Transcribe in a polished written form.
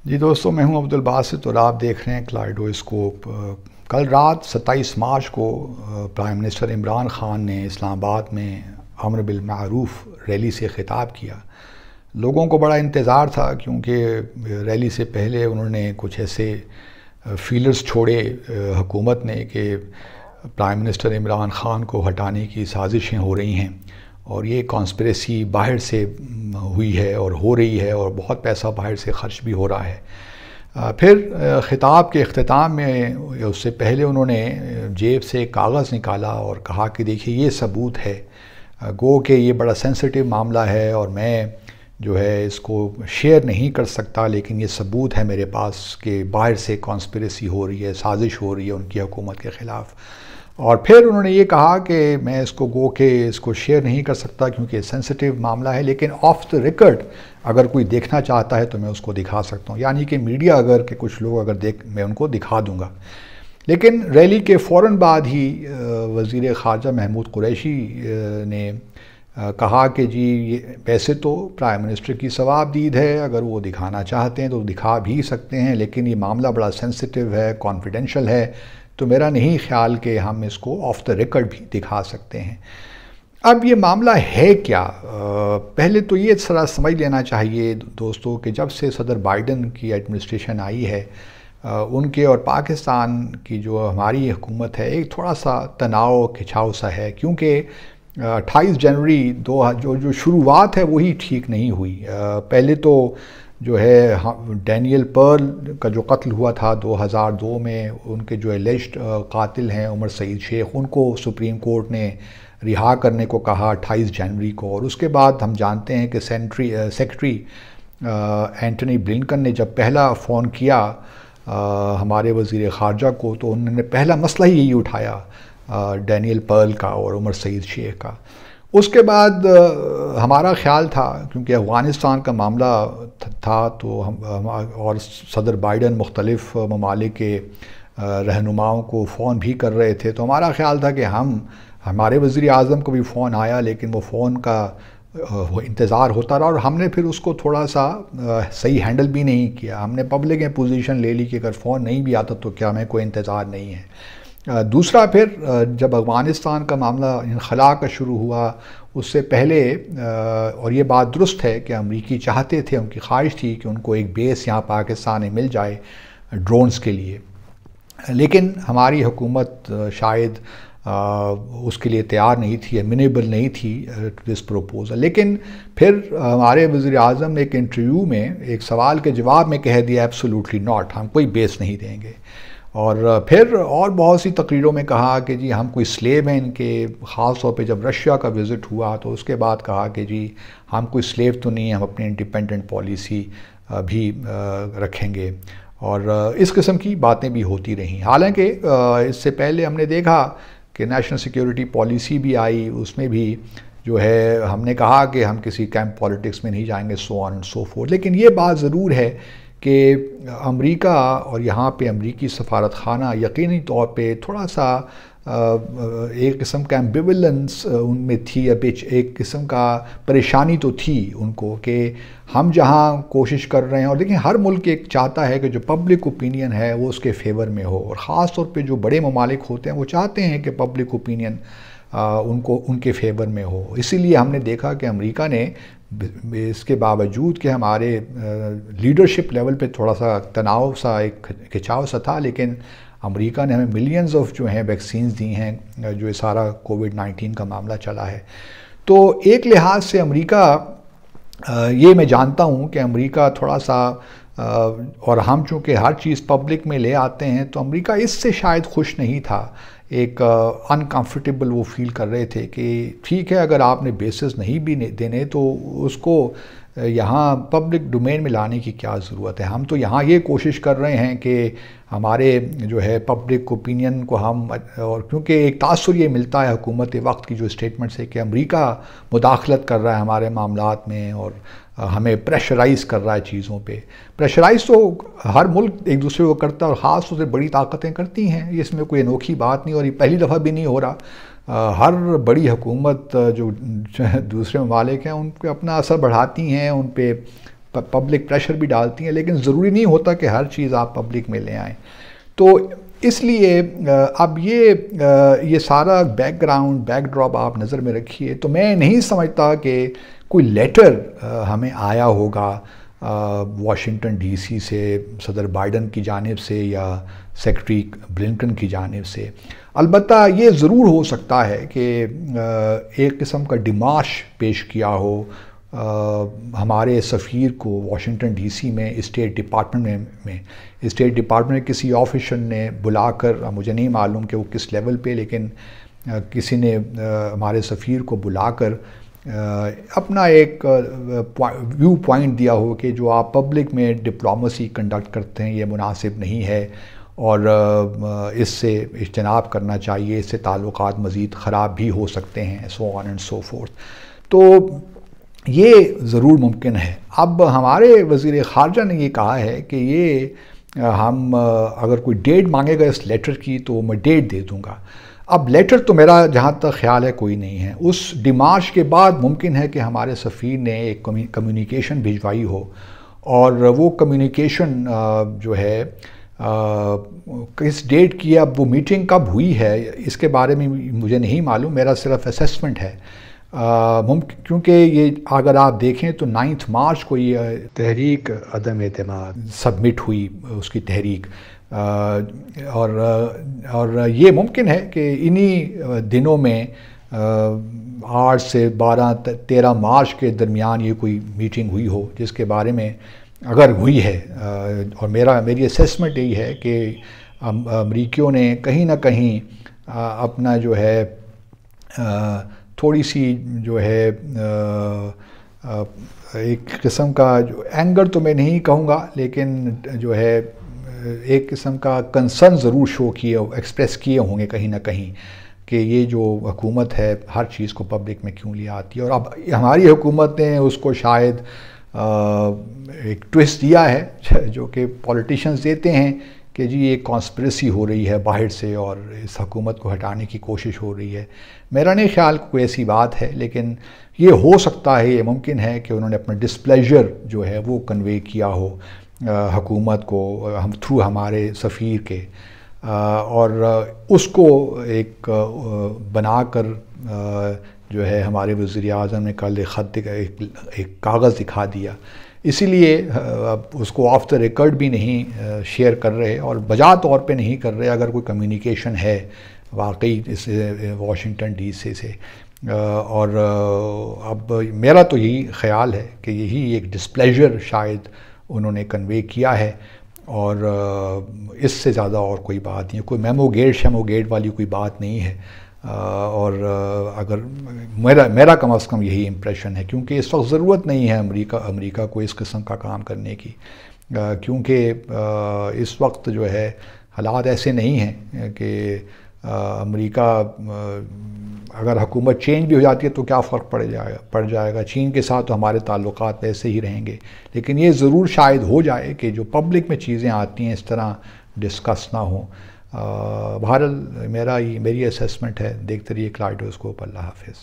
جی دوستو، میں ہوں عبدالباسط اور آپ دیکھ رہے ہیں کلائیڈوسکوپ۔ کل رات 27 مارچ کو پرائم منسٹر عمران خان نے اسلام آباد میں امر بالمعروف ریلی سے خطاب کیا۔ لوگوں کو بڑا انتظار تھا کیونکہ ریلی سے پہلے انہوں نے کچھ ایسے فیلرز چھوڑے حکومت نے کہ پرائم منسٹر عمران خان کو ہٹانے کی سازشیں ہو رہی ہیں اور یہ کانسپریسی باہر سے ہوئی ہے اور ہو رہی ہے اور بہت پیسہ باہر سے خرچ بھی ہو رہا ہے۔ پھر خطاب کے اختتام میں اس سے پہلے انہوں نے جیب سے کاغذ نکالا اور کہا کہ دیکھیے یہ ثبوت ہے، گو کہ یہ بڑا سینسٹیو معاملہ ہے اور میں جو ہے اس کو شیئر نہیں کر سکتا، لیکن یہ ثبوت ہے میرے پاس کہ باہر سے کانسپریسی ہو رہی ہے، سازش ہو رہی ہے ان کی حکومت کے خلاف۔ اور پھر انہوں نے یہ کہا کہ میں اس کو گو کہ اس کو شیئر نہیں کر سکتا کیونکہ سینسٹیو معاملہ ہے، لیکن آف دا ریکارڈ اگر کوئی دیکھنا چاہتا ہے تو میں اس کو دکھا سکتا ہوں، یعنی کہ میڈیا اگر کہ کچھ لوگ اگر میں ان کو دکھا دوں گا۔ لیکن ریلی کے فوراً بعد ہی وزیر خارجہ محمود قریشی نے کہا کہ جی ویسے تو پرائم منسٹر کی ثواب دید ہے، اگر وہ دکھانا چاہتے ہیں تو دکھا بھی سکتے ہیں، لیکن یہ معاملہ بڑا سینسٹیو ہے، کانفیڈینشیل ہے، تو میرا نہیں خیال کہ ہم اس کو آف دا ریکارڈ بھی دکھا سکتے ہیں۔ اب یہ معاملہ ہے کیا؟ پہلے تو یہ ذرا سمجھ لینا چاہیے دوستو کہ جب سے صدر بائیڈن کی ایڈمنسٹریشن آئی ہے ان کے اور پاکستان کی جو ہماری حکومت ہے ایک تھوڑا سا تناؤ کھچاؤ سا ہے، کیونکہ 28 جنوری جو شروعات ہے وہی ٹھیک نہیں ہوئی۔ پہلے تو جو ہے ڈینیل پرل کا جو قتل ہوا تھا 2002 میں، ان کے جو ایلیجڈ قاتل ہیں عمر سعید شیخ، ان کو سپریم کورٹ نے رہا کرنے کو کہا 28 جنوری کو، اور اس کے بعد ہم جانتے ہیں کہ سیکرٹری اینٹنی بلنکن نے جب پہلا فون کیا ہمارے وزیر خارجہ کو تو انہوں نے پہلا مسئلہ ہی یہی اٹھایا ڈینیل پرل کا اور عمر سعید شیخ کا۔ اس کے بعد ہمارا خیال تھا کیونکہ افغانستان کا معاملہ تھا تو ہم اور صدر بائیڈن مختلف ممالک کے رہنماؤں کو فون بھی کر رہے تھے، تو ہمارا خیال تھا کہ ہمارے وزیر اعظم کو بھی فون آیا، لیکن وہ فون کا انتظار ہوتا رہا اور ہم نے پھر اس کو تھوڑا سا صحیح ہینڈل بھی نہیں کیا۔ ہم نے پبلک میں پوزیشن لے لی کہ اگر فون نہیں بھی آتا تو کیا ہمیں کوئی انتظار نہیں ہے۔ دوسرا پھر جب افغانستان کا معاملہ انخلا کا شروع ہوا اس سے پہلے، اور یہ بات درست ہے کہ امریکی چاہتے تھے، ان کی خواہش تھی کہ ان کو ایک بیس یہاں پاکستان میں مل جائے ڈرونز کے لیے، لیکن ہماری حکومت شاید اس کے لیے تیار نہیں تھی، امینیبل نہیں تھی دس پروپوزل۔ لیکن پھر ہمارے وزیر اعظم نے ایک انٹرویو میں ایک سوال کے جواب میں کہہ دیا ایبسولوٹلی ناٹ، ہم کوئی بیس نہیں دیں گے۔ اور پھر اور بہت سی تقریروں میں کہا کہ جی ہم کوئی سلیو ہیں ان کے، خاص طور پہ جب رشیا کا وزٹ ہوا تو اس کے بعد کہا کہ جی ہم کوئی سلیو تو نہیں ہیں، ہم اپنی انڈیپینڈنٹ پالیسی بھی رکھیں گے، اور اس قسم کی باتیں بھی ہوتی رہیں۔ حالانکہ اس سے پہلے ہم نے دیکھا کہ نیشنل سیکیورٹی پالیسی بھی آئی، اس میں بھی جو ہے ہم نے کہا کہ ہم کسی کیمپ پالیٹکس میں نہیں جائیں گے، سو آن اینڈ سو فورتھ۔ لیکن یہ بات ضرور ہے کہ امریکہ اور یہاں پہ امریکی سفارت خانہ یقینی طور پہ تھوڑا سا ایک قسم کا ایمبیولنس ان میں تھی، ایک قسم کا پریشانی تو تھی ان کو کہ ہم جہاں کوشش کر رہے ہیں، اور دیکھیں ہر ملک ایک چاہتا ہے کہ جو پبلک اوپینین ہے وہ اس کے فیور میں ہو، اور خاص طور پہ جو بڑے ممالک ہوتے ہیں وہ چاہتے ہیں کہ پبلک اوپینین ان کے فیور میں ہو۔ اسی لیے ہم نے دیکھا کہ امریکہ نے اس کے باوجود کہ ہمارے لیڈرشپ لیول پہ تھوڑا سا تناؤ سا ایک کھچاؤ سا تھا، لیکن امریکہ نے ہمیں ملینز آف جو ہیں ویکسینز دی ہیں جو یہ سارا کووڈ-19 کا معاملہ چلا ہے۔ تو ایک لحاظ سے امریکہ یہ میں جانتا ہوں کہ امریکہ تھوڑا سا اور ہم چونکہ ہر چیز پبلک میں لے آتے ہیں تو امریکہ اس سے شاید خوش نہیں تھا، ایک انکمفرٹیبل وہ فیل کر رہے تھے کہ ٹھیک ہے اگر آپ نے بیسز نہیں بھی دینے تو اس کو یہاں پبلک ڈومین میں لانے کی کیا ضرورت ہے۔ ہم تو یہاں یہ کوشش کر رہے ہیں کہ ہمارے جو ہے پبلک اوپینین کو ہم، اور کیونکہ ایک تاثر یہ ملتا ہے حکومت وقت کی جو اسٹیٹمنٹ ہے کہ امریکہ مداخلت کر رہا ہے ہمارے معاملات میں اور ہمیں پریشرائز کر رہا ہے چیزوں پہ۔ پریشرائز تو ہر ملک ایک دوسرے کو کرتا ہے اور خاص طور سے بڑی طاقتیں کرتی ہیں، اس میں کوئی انوکھی بات نہیں، اور یہ پہلی دفعہ بھی نہیں ہو رہا۔ ہر بڑی حکومت جو دوسرے ممالک ہیں ان پہ اپنا اثر بڑھاتی ہیں، ان پہ پبلک پریشر بھی ڈالتی ہیں، لیکن ضروری نہیں ہوتا کہ ہر چیز آپ پبلک میں لے آئیں. تو اس لیے اب یہ سارا بیک گراؤنڈ بیک ڈراپ آپ نظر میں رکھیے، تو میں نہیں سمجھتا کہ کوئی لیٹر ہمیں آیا ہوگا واشنگٹن ڈی سی سے صدر بائیڈن کی جانب سے یا سیکرٹری بلنکن کی جانب سے. البتہ یہ ضرور ہو سکتا ہے کہ ایک قسم کا ڈیمارش پیش کیا ہو ہمارے سفیر کو واشنگٹن ڈی سی میں اسٹیٹ ڈپارٹمنٹ کسی آفیشر نے بلا کر، مجھے نہیں معلوم کہ وہ کس لیول پہ، لیکن کسی نے ہمارے سفیر کو بلا کر اپنا ایک ویو پوائنٹ دیا ہو کہ جو آپ پبلک میں ڈپلومیسی کنڈکٹ کرتے ہیں یہ مناسب نہیں ہے اور اس سے اجتناب کرنا چاہیے، اس سے تعلقات مزید خراب بھی ہو سکتے ہیں، سو آن اینڈ سو فورتھ. تو یہ ضرور ممکن ہے. اب ہمارے وزیر خارجہ نے یہ کہا ہے کہ یہ ہم اگر کوئی ڈیٹ مانگے گا اس لیٹر کی تو میں ڈیٹ دے دوں گا. اب لیٹر تو میرا جہاں تک خیال ہے کوئی نہیں ہے. اس ڈیمارش کے بعد ممکن ہے کہ ہمارے سفیر نے ایک کمیونیکیشن بھجوائی ہو، اور وہ کمیونیکیشن جو ہے کس ڈیٹ کی، اب وہ میٹنگ کب ہوئی ہے اس کے بارے میں مجھے نہیں معلوم، میرا صرف اسیسمنٹ ہے. کیونکہ یہ اگر آپ دیکھیں تو 9 مارچ کو یہ تحریک عدم اعتماد سبمٹ ہوئی، اس کی تحریک، اور یہ ممکن ہے کہ انہی دنوں میں 8 سے 12-13 مارچ کے درمیان یہ کوئی میٹنگ ہوئی ہو، جس کے بارے میں اگر ہوئی ہے، اور میری اسیسمنٹ یہی ہے کہ امریکیوں نے کہیں نہ کہیں اپنا جو ہے تھوڑی سی جو ہے ایک قسم کا جو اینگر تو میں نہیں کہوں گا، لیکن جو ہے ایک قسم کا کنسرن ضرور شو کیے ایکسپریس کیے ہوں گے کہیں نہ کہیں کہ یہ جو حکومت ہے ہر چیز کو پبلک میں کیوں لے آتی ہے. اور اب ہماری حکومت نے اس کو شاید ایک ٹویسٹ دیا ہے جو کہ پولیٹیشینز دیتے ہیں کہ جی یہ کانسپریسی ہو رہی ہے باہر سے اور اس حکومت کو ہٹانے کی کوشش ہو رہی ہے. میرا نہیں خیال کوئی ایسی بات ہے، لیکن یہ ہو سکتا ہے، یہ ممکن ہے کہ انہوں نے اپنا ڈسپلیجر جو ہے وہ کنوے کیا ہو حکومت کو ہم تھرو ہمارے سفیر کے، اور اس کو ایک بنا کر جو ہے ہمارے وزیر اعظم نے کل ایک کاغذ دکھا دیا. اسی لیے اب اس کو آف دا ریکارڈ بھی نہیں شیئر کر رہے اور بجا طور پہ نہیں کر رہے. اگر کوئی کمیونیکیشن ہے واقعی اس واشنگٹن ڈی سی سے، اور اب میرا تو یہی خیال ہے کہ یہی ایک ڈسپلیجر شاید انہوں نے کنوے کیا ہے، اور اس سے زیادہ اور کوئی بات نہیں ہے، کوئی میمو گیٹ والی کوئی بات نہیں ہے. اور اگر میرا کم از کم یہی امپریشن ہے، کیونکہ اس وقت ضرورت نہیں ہے امریکہ کو اس قسم کا کام کرنے کی، کیونکہ اس وقت جو ہے حالات ایسے نہیں ہیں کہ امریکہ اگر حکومت چینج بھی ہو جاتی ہے تو کیا فرق پڑ جائے گا. چین کے ساتھ تو ہمارے تعلقات ویسے ہی رہیں گے، لیکن یہ ضرور شاید ہو جائے کہ جو پبلک میں چیزیں آتی ہیں اس طرح ڈسکس نہ ہوں. بہرحال میری اسیسمنٹ ہے. دیکھتے رہیے کلائڈوسکوپ. اللہ حافظ.